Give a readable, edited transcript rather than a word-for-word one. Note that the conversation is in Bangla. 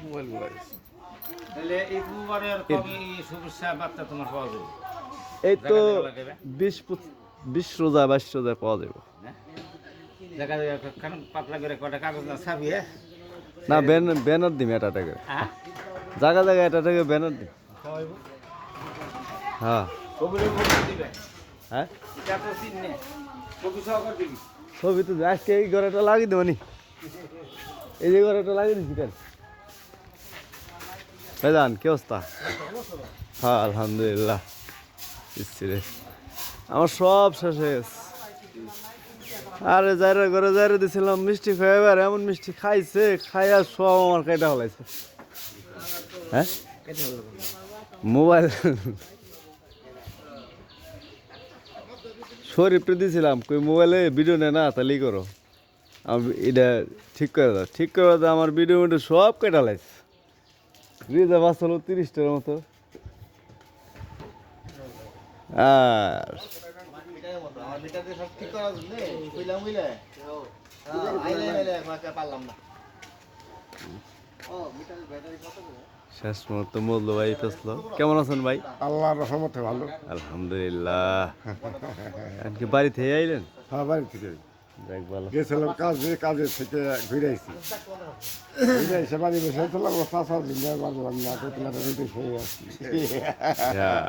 মোবাইল মোবাইল তাহলে এই দুবারের কবে শুভেচ্ছা বার্তা তোমার পাওয়া যাবে? এই তো দেখা যাবে। 20 রোজা 22 রোজা পাওয়া যাবে। দেখা যায় কারণ পাতলা করে কটা কাগজ না ছাবি না ব্যানার দিম এটা টাকা হ্যাঁ জায়গা জায়গা এটা টাকা ব্যানার দিম। হ্যাঁ কবির ভোট দিবে হ্যাঁ এটা তো চিনে কবি সহকার দিবি ছবি তো আজকে এই ঘরেটা লাগিয়ে দেবো নি এই যে ঘরেটা লাগিয়ে দিচ্ছি কেন ভাইজান কি অবস্থা? হ্যাঁ আলহামদুলিল্লাহ রে আমার সব শেষ হয়ে গেছে। আরে যাইরা ঘরে যাইরা দিছিলাম মিষ্টি খাইবার এমন মিষ্টি খাইছে খাইয়া সব আমার কেটে হলাইছে। হ্যাঁ মোবাইল শরীফটা দিয়েছিলাম কই মোবাইলে ভিডিও নেয় না তাহলেই করো আমি এটা ঠিক করে দাও আমার ভিডিও মিডিও সব কেটে লাইছে। রিজা বাঁচলো 30টার মতো আর শেষ মুহূর্তে মল্ল ভাই ফেসলো। কেমন আছেন ভাই? আল্লাহর রহমতে ভালো। আলহামদুলিল্লাহ। কি বাড়ি থেকে আইলেন? হ্যাঁ বাড়ি থেকে দেখ ভালো গেছিলাম কাজে থেকে ঘুরে আসছি ঘুরে এসে বাড়ি বসে ছিলাম ও চাষা দিন পারলাম না তো তোমার আসছি হ্যাঁ